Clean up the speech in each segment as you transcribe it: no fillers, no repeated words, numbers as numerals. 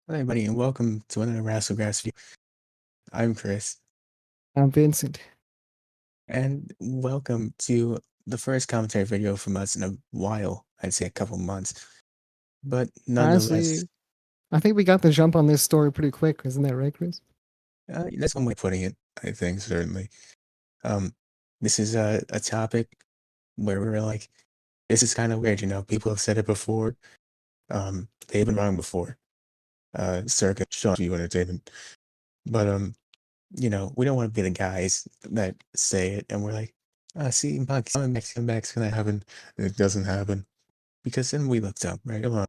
Hi, everybody, and welcome to another Rasslegrass video. I'm Chris, I'm Vincent. and welcome to the first commentary video from us in a while. I'd say a couple months, but nonetheless, Honestly, I think we got the jump on this story pretty quick, isn't that right, Chris? that's one way of putting it. I think certainly. Um, this is a topic where we're like, this is kind of weird. People have said it before. They've been wrong before. Circa Sean View Entertainment, but we don't want to be the guys that say it and we're like, see, Bucks coming back's gonna happen. It doesn't happen because then we look dumb, right? We don't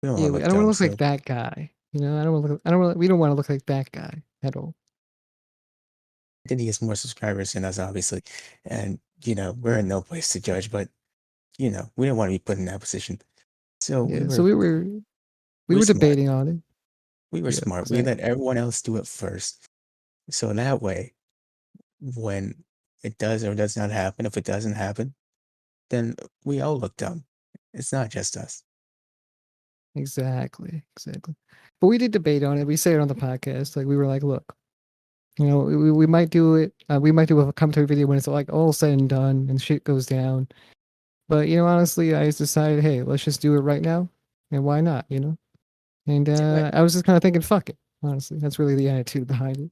Yeah, want to I look don't want to dumb. look like So that guy. I don't want to look. I don't. We don't want to look like that guy at all. then he has more subscribers than us, obviously, and we're in no place to judge, but we don't want to be put in that position. So we Yeah. So were we we were were smart. debating on it. We were Yeah, smart. We let exactly. everyone else do it first. So that way, when it does or does not happen, if it doesn't happen, then we all look dumb. It's not just us. Exactly. But we did debate on it. We said it on the podcast. Like we were like, look, we might do it. We might do a commentary video when it's like all said and done and shit goes down. But honestly, I just decided, hey, let's just do it right now, and why not? And Do it. I was just kind of thinking, fuck it. Honestly, that's really the attitude behind it.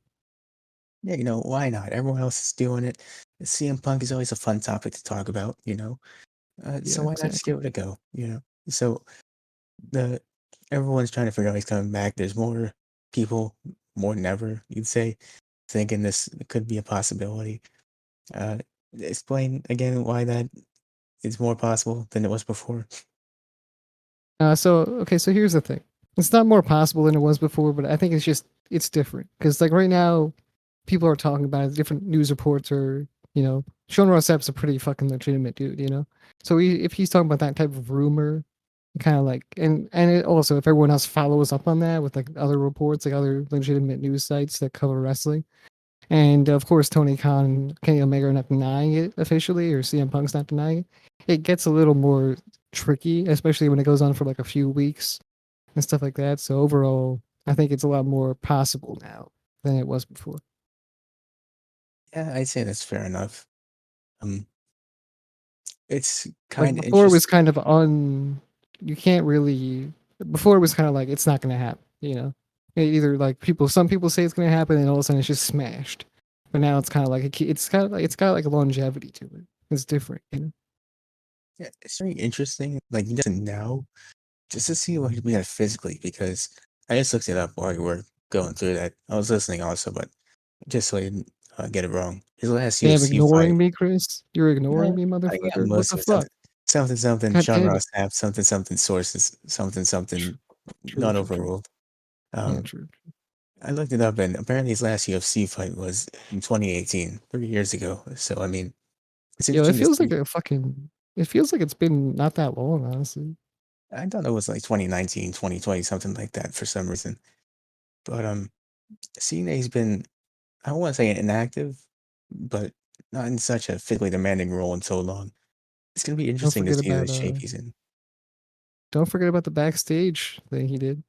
Yeah, why not? Everyone else is doing it. CM Punk is always a fun topic to talk about. So Yeah, why not just exactly. give it a go? So the everyone's trying to figure out he's coming back. There's more people, more than ever, you'd say, thinking this could be a possibility. Uh, Explain again why that is more possible than it was before. So here's the thing. It's not more possible than it was before, but I think it's different because like right now, people are talking about it. Different news reports are Sean Ross Sapp's a pretty fucking legitimate dude. So if he's talking about that type of rumor, kind of like also if everyone else follows up on that with like other reports, like other legitimate news sites that cover wrestling. And of course, Tony Khan and Kenny Omega are not denying it officially, or CM Punk's not denying it. It gets a little more tricky, especially when it goes on for like a few weeks and stuff like that. So overall, I think it's a lot more possible now than it was before. Yeah, I'd say that's fair enough. Um, it's Like kind of before, it was interesting. kind of you can't really. Before it was kind of like it's not going to happen. Either like some people say it's going to happen, and all of a sudden it's just smashed. But now it's kind of like it's kind of like it's got like a longevity to it. It's different. Yeah, it's very interesting. Like you doesn't know just to see what we had physically because I just looked it up while you were going through that. I was listening also, but just so I didn't get it wrong. His last Damn, UFC fight, ignoring me, Chris. You're ignoring me, I got motherfucker. What most the of it. fuck? Something. God Sean damn it. Ross Sapp. Something. Sources. Tr- Something. True, Not true, true. overruled. Yeah, Um, true. I looked it up, and apparently his last UFC fight was in 2018, 3 years ago. So I mean, it's Yo, it interesting to feels like see. a fucking. It feels like it's been not that long, honestly. I thought it was like 2019, 2020, something like that for some reason. But seeing that he's been, I don't want to say inactive, but not in such a physically demanding role in so long. It's gonna be Don't interesting to forget see the about shape he's in. don't forget about the backstage thing he did.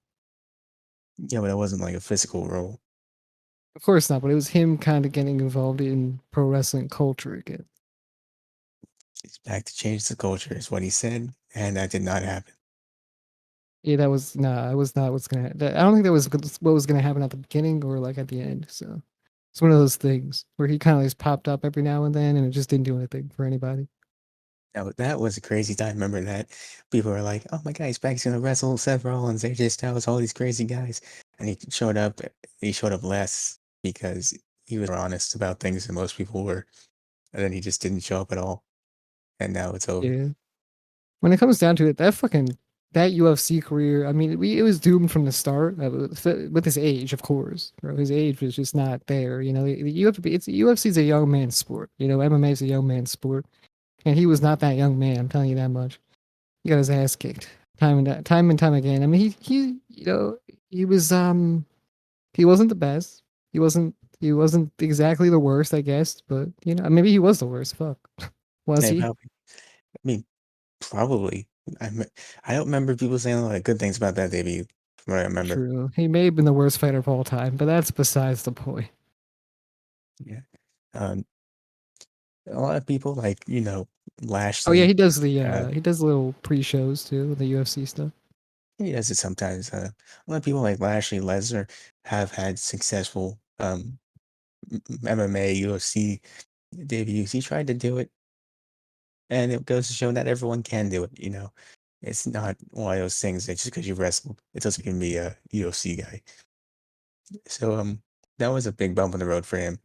Yeah, but it wasn't like a physical role. Of course not, but it was him kind of getting involved in pro wrestling culture again. He's back to change the culture, is what he said, and that did not happen. Yeah, that was nah. It was not what's gonna. I don't think that was what was gonna happen at the beginning or like at the end. So it's one of those things where he kind of just popped up every now and then, and it just didn't do anything for anybody. Now that was a crazy time. Remember that people were like, "Oh my God, he's back. He's gonna wrestle Seth Rollins, AJ Styles, all these crazy guys," and he showed up. He showed up less because he was more honest about things than most people were, and then he just didn't show up at all. And now it's over. Yeah. When it comes down to it, that UFC career, I mean, it was doomed from the start with his age, of course. Bro, his age was just not there. UFC is a young man's sport. MMA is a young man's sport, and he was not that young man. I'm telling you that much. He got his ass kicked time and time again. I mean, he was he wasn't the best. He wasn't exactly the worst, I guess, but maybe he was the worst. Fuck, was They he? probably, I mean, probably. I, me- I don't remember people saying a lot of good things about that debut. from what I remember. True. He may have been the worst fighter of all time, but that's besides the point. Yeah. Um, a lot of people like, Oh yeah, Lashley. he does little pre-shows too, the UFC stuff. He does it sometimes. A lot of people like Lashley, Lesnar have had successful MMA, UFC debuts. He tried to do it, and it goes to show not everyone can do it. It's not one of those things that just because you wrestled, it doesn't mean be a UFC guy. So that was a big bump in the road for him.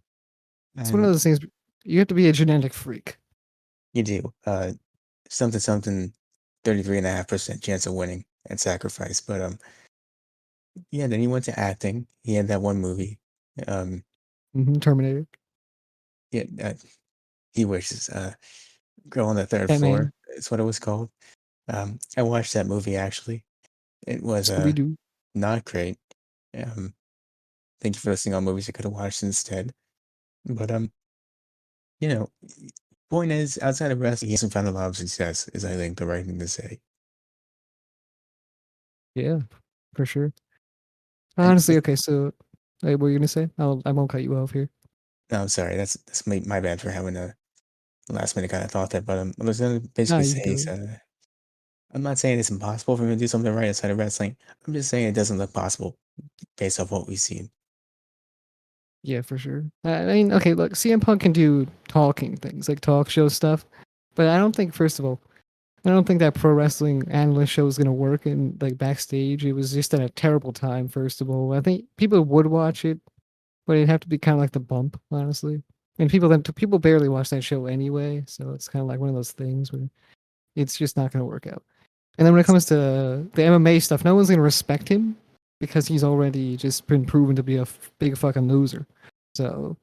It's one of And those things you have to be a genetic freak. you do something something 33.5% chance of winning and sacrifice. But yeah, then he went to acting. He had that one movie. Um Terminator, yeah, he wishes Girl on the Third Floor Batman, is what it was called. I watched that movie actually. It was Scooby Doo. not great. Um thank you for listening on movies I could have watched instead. But you know, point is, outside of wrestling, he hasn't found a lot of success, is I think the right thing to say. Yeah, for sure. And Honestly, okay, so what were you gonna say? I won't cut you off here. no, I'm sorry, that's my bad for having a last minute kind of thought there. But what I was gonna Nah, basically you can say do is, it. I'm not saying it's impossible for him to do something right outside of wrestling. I'm just saying it doesn't look possible based off what we've seen. Yeah, for sure. I mean, okay, look, CM Punk can do talking things, like talk show stuff, but I don't think, first of all, I don't think that pro wrestling analyst show is gonna work in like backstage. It was just at a terrible time, first of all. I think people would watch it, but it'd have to be kind of like the bump, honestly. And people barely watch that show anyway, so it's kind of like one of those things where it's just not gonna work out. And then when it comes to the MMA stuff, no one's gonna respect him because he's already just been proven to be a big fucking loser. So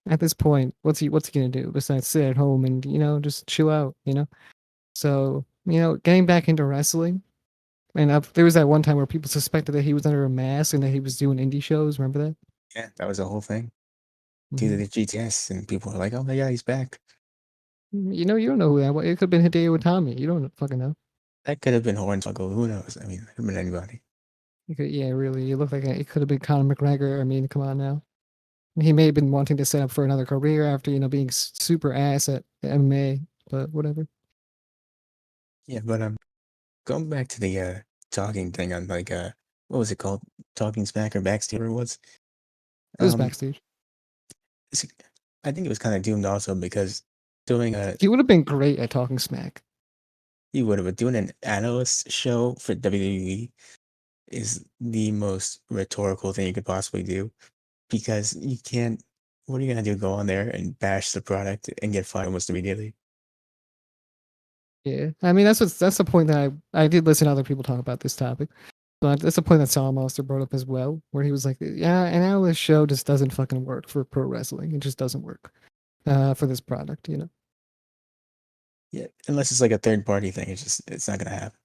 at this point, what's he gonna do besides sit at home and just chill out? So getting back into wrestling, and there was that one time where people suspected that he was under a mask and that he was doing indie shows. Remember that? Yeah, that was the whole thing. Due to Hmm. the GTS, and people were like, "Oh my god, he's back." You don't know who that was. It could have been Hideo Itami. You don't fucking know. That could have been Hornswoggle. Who knows? I mean, it could have been anybody. Yeah, really. It looked like it could have been Conor McGregor. I mean, come on now. He may have been wanting to set up for another career after being super ass at MMA, but whatever. Yeah, but going back to the talking thing on like what was it called? Talking Smack or Backstage or it was. It was Um backstage. it's- I think it was kind of doomed also because doing a He would have been great at talking smack. you would have been doing an analyst show for WWE is the most rhetorical thing you could possibly do because you can't. What are you gonna do? Go on there and bash the product and get fired almost immediately? Yeah, I mean that's the point that I did listen to other people talk about this topic, but that's the point that Saw Monster brought up as well, where he was like, yeah, an analyst show just doesn't fucking work for pro wrestling. It just doesn't work for this product. Yeah, unless it's like a third party thing, it's not gonna happen.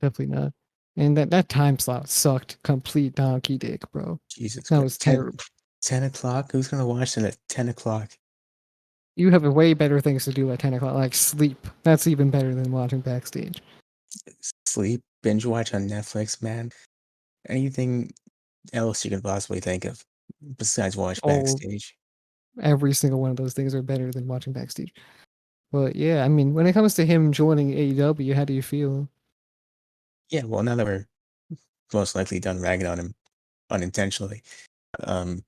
Definitely not. And that time slot sucked complete donkey dick, bro. Jesus That Christ, was terrible. 10 o'clock. Who's gonna watch it at 10 o'clock? You have way better things to do at 10 o'clock, like sleep. That's even better than watching backstage. Sleep, binge watch on Netflix, man. Anything else you can possibly think of besides watch All backstage? every single one of those things are better than watching backstage. But yeah, I mean, when it comes to him joining AEW, how do you feel? Yeah, well, now that we're most likely done ragging on him unintentionally, um,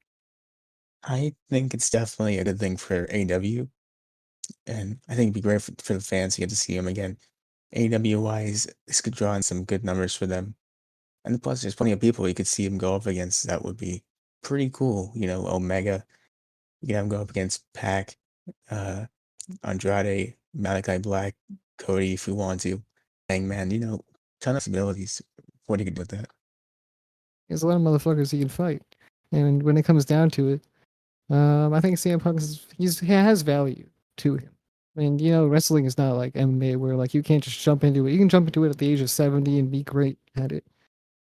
I think it's definitely a good thing for AEW, and I think it'd be great for the fans to get to see him again. AEW wise, this could draw in some good numbers for them. And plus, there's plenty of people you could see him go up against. That would be pretty cool. Omega. You can have him go up against Pac, uh, Andrade, Malachi Black, Cody, if you want to. Hangman, ton of abilities. What do you could do with that? There's a lot of motherfuckers he can fight, and when it comes down to it, I think CM Punk he has value to him. And wrestling is not like MMA where like you can't just jump into it. You can jump into it at the age of 70 and be great at it.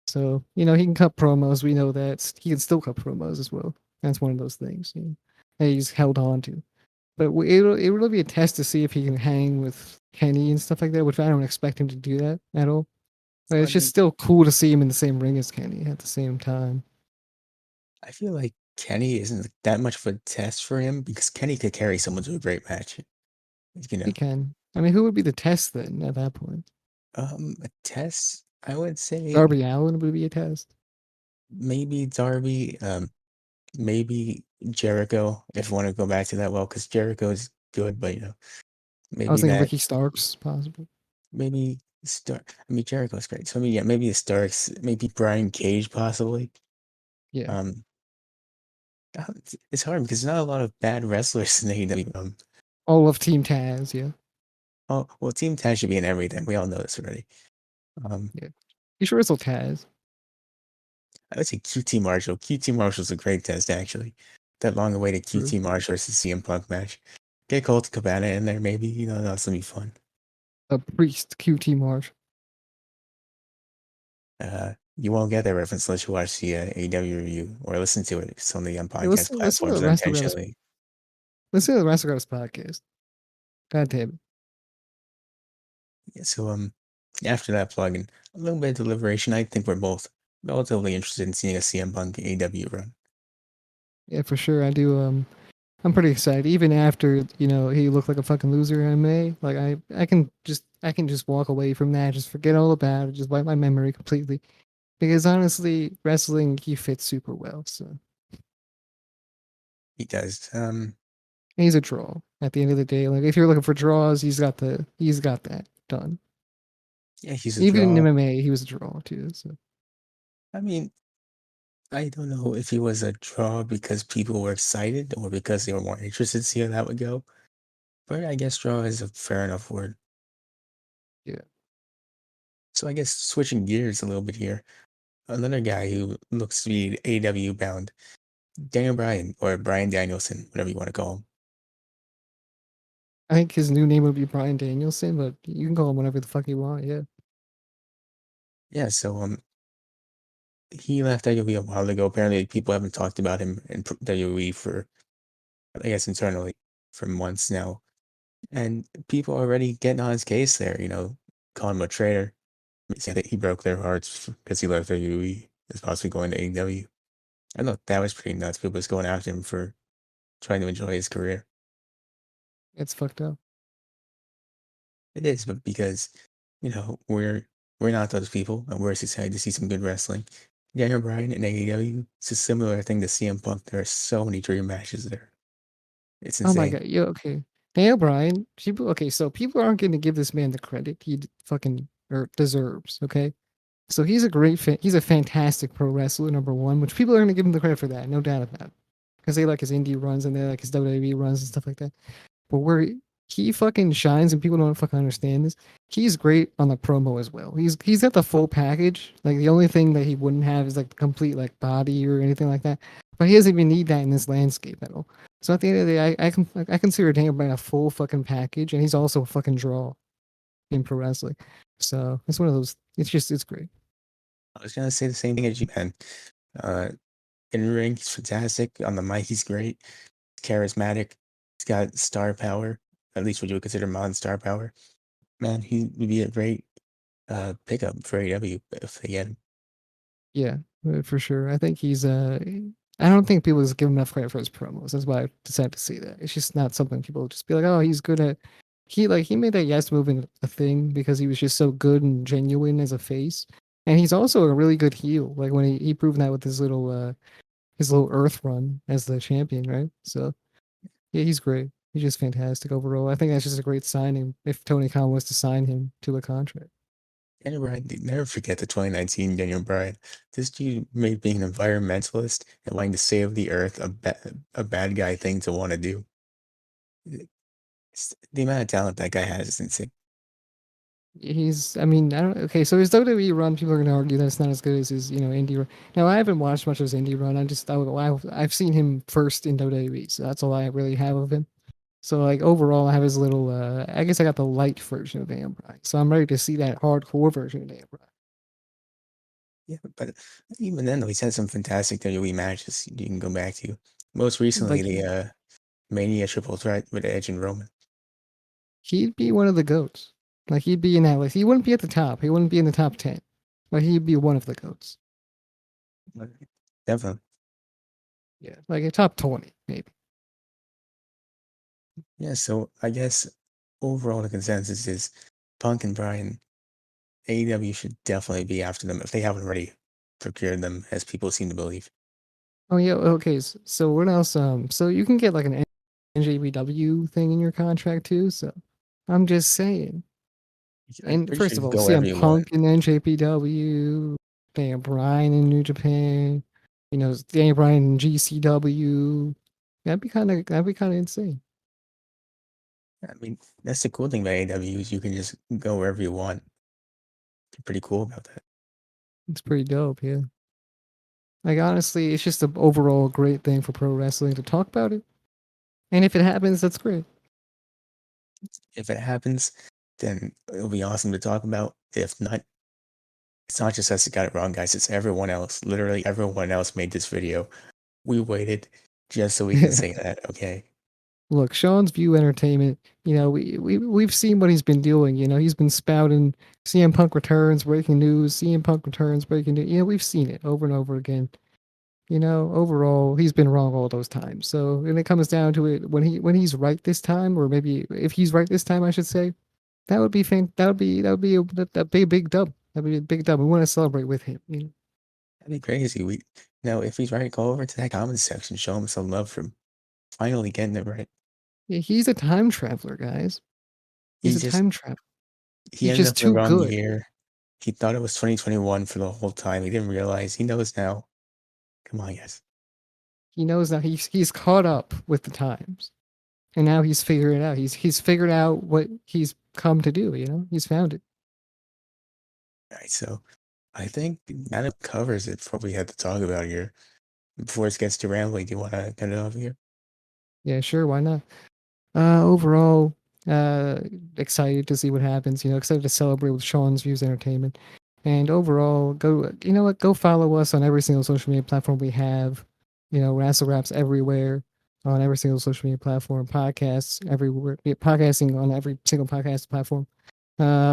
So he can cut promos. We know that he can still cut promos as well. That's one of those things that he's held on to. But it'll really be a test to see if he can hang with Kenny and stuff like that, which I don't expect him to do that at all. But So I it's just mean, still cool to see him in the same ring as Kenny at the same time. I feel like Kenny isn't that much of a test for him because Kenny could carry someone to a great match. You He know, can. I mean, who would be the test then at that point? a test. I would say Darby Allin would be a test. maybe Darby, maybe Jericho. If you want to go back to that, well, because Jericho is good, but I was maybe thinking that, Ricky Starks, possible. maybe Stark. I mean, Jericho's great. So I mean, yeah, maybe the Starks, maybe Brian Cage, possibly. Yeah. Um, it's hard because there's not a lot of bad wrestlers in AEW. All of Team Taz, yeah. Oh well, Team Taz should be in everything. We all know this already. Um, Yeah. You should wrestle Taz. I would say QT Marshall. QT Marshall's a great test, actually. That long-awaited True. QT Marshall versus CM Punk match. Get Colt Cabana in there, maybe. That's gonna be fun. A priest, QT Marsh. You won't get that reference unless you watch the AEW review or listen to it. It's only on Hey, podcast listen to platforms the Wrestle Goddess. unintentionally. Listen to the Wrestle Goddess podcast. God damn it. Yeah, so after that plug and a little bit of deliberation, I think we're both relatively interested in seeing a CM Punk AEW run. Yeah, for sure. I do. I'm pretty excited. Even after he looked like a fucking loser in MMA. Like I can just walk away from that. Just forget all about it. Just wipe my memory completely. Because honestly, wrestling he fits super well. So He does. he's a draw. At the end of the day, like if you're looking for draws, he's got that done. Yeah, he's a Even in draw. MMA, he was a draw too. So I mean, I don't know if he was a draw because people were excited or because they were more interested to see how that would go. But I guess draw is a fair enough word. yeah. So I guess switching gears a little bit here, another guy who looks to be AW bound, Daniel Bryan or Bryan Danielson, whatever you want to call him. I think his new name would be Bryan Danielson, but you can call him whatever the fuck you want. Yeah. Yeah, so he left WWE a while ago. Apparently, people haven't talked about him in WWE for, I guess, internally for months now, and people are already getting on his case there. Calling him a traitor. Saying that he broke their hearts because he left WWE, is possibly going to AEW. I thought that was pretty nuts. People was going after him for trying to enjoy his career. It's fucked up. It is, but because we're not those people, and we're excited to see some good wrestling. Daniel Bryan in AEW, it's a similar thing to CM Punk. There are so many dream matches there. It's Oh my insane. god. Yeah. Okay. Daniel Bryan. People. Okay. So people aren't going to give this man the credit he fucking or deserves. Okay. So he's a great fan. He's a fantastic pro wrestler, number one, which people are going to give him the credit for that, no doubt about it, because they like his indie runs and they like his WWE runs and stuff like that. But where he fucking shines and people don't fucking understand this, he's great on the promo as well. He's got the full package. Like the only thing that he wouldn't have is like the complete like body or anything like that. But he doesn't even need that in this landscape at all. So at the end of the day, I consider Daniel Bryan a full fucking package, and he's also a fucking draw in pro wrestling. So it's one of those. It's great. I was gonna say the same thing as you, man. Uh, in ring, he's fantastic. On the mic, he's great. Charismatic. He's got star power. At least what you would consider modern star power. Man, he would be a great pickup for AEW if they get him. Yeah, for sure. I think he's I don't think people just give him enough credit for his promos. That's why I decided to say that. It's just not something people just be like, oh, he's good at. He made that yes moving a thing because he was just so good and genuine as a face, and he's also a really good heel. Like when he proved that with his little Earth run as the champion, right? So yeah, he's great. He's just fantastic overall. I think that's just a great signing if Tony Khan was to sign him to a contract. Daniel Bryan, never forget the 2019 Daniel Bryan. This dude made being an environmentalist and wanting to save the earth a bad guy thing to want to do. The amount of talent that guy has is insane. I mean, I don't. Okay, so his WWE run, people are going to argue that it's not as good as his, indie run. Now, I haven't watched much of his indie run. I've seen him first in WWE, so that's all I really have of him. So, like overall, I have his little. I guess I got the light version of Dan Bryan, so I'm ready to see that hardcore version of Dan Bryan. Yeah, but even then, though, he's had some fantastic WWE matches you can go back to. Most recently, Like the Mania Triple Threat with Edge and Roman. he'd be one of the goats. Like he'd be in that list. He wouldn't be at the top. He wouldn't be in the top 10. Like he'd be one of the goats. Definitely. Yeah, like a top 20 maybe. Yeah, so I guess overall the consensus is Punk and Bryan, AEW should definitely be after them if they haven't already procured them, as people seem to believe. Oh yeah, okay. So what else? So you can get like an NJPW thing in your contract too. So I'm just saying. I'm And pretty sure first you of can all, go wherever CM you want. Punk in NJPW, Daniel Bryan in New Japan, Daniel Bryan in GCW. That'd be kind of insane. I mean, that's the cool thing about AEW is you can just go wherever you want. Pretty cool about that. It's pretty dope, yeah. Like honestly, it's just an overall great thing for pro wrestling to talk about it. And if it happens, that's great. If it happens, then it'll be awesome to talk about. If not, it's not just us that got it wrong, guys. It's everyone else. Literally everyone else made this video. We waited just so we can say that, okay? Look, Sean's View Entertainment, we've seen what he's been doing. He's been spouting CM Punk returns, breaking news, CM Punk returns, breaking news. We've seen it over and over again. Overall, he's been wrong all those times. So when it comes down to it, when he's right this time, or maybe if he's right this time, I should say, that would be that'd be a big dub. That'd be a big dub. We want to celebrate with him. That'd be crazy. We now if he's right, go over to that comment section, show him some love for finally getting it right. Yeah, he's a time traveler, guys. He's He a just time traveler. he He's ended just up in the too wrong good. year. He thought it was 2021 for the whole time. He didn't realize. He knows now. Come on, guys. He knows now he's caught up with the times. And now he's figured it out. He's figured out what he's come to do, He's found it. All right, so I think that covers it for what we had to talk about here. Before it gets too rambling, do you want to cut it off here? Yeah, sure, why not? Overall, excited to see what happens. Excited to celebrate with Sean's Views Entertainment. And overall, go follow us on every single social media platform we have. Wrestle Raps everywhere on every single social media platform. Podcasts everywhere. Yeah, podcasting on every single podcast platform.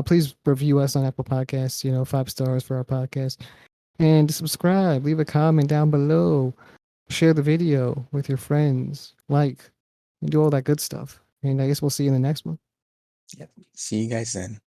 Please review us on Apple Podcasts. 5 stars for our podcast. And subscribe. Leave a comment down below. Share the video with your friends. Like and do all that good stuff. And I guess we'll see you in the next one. Yep. See you guys then.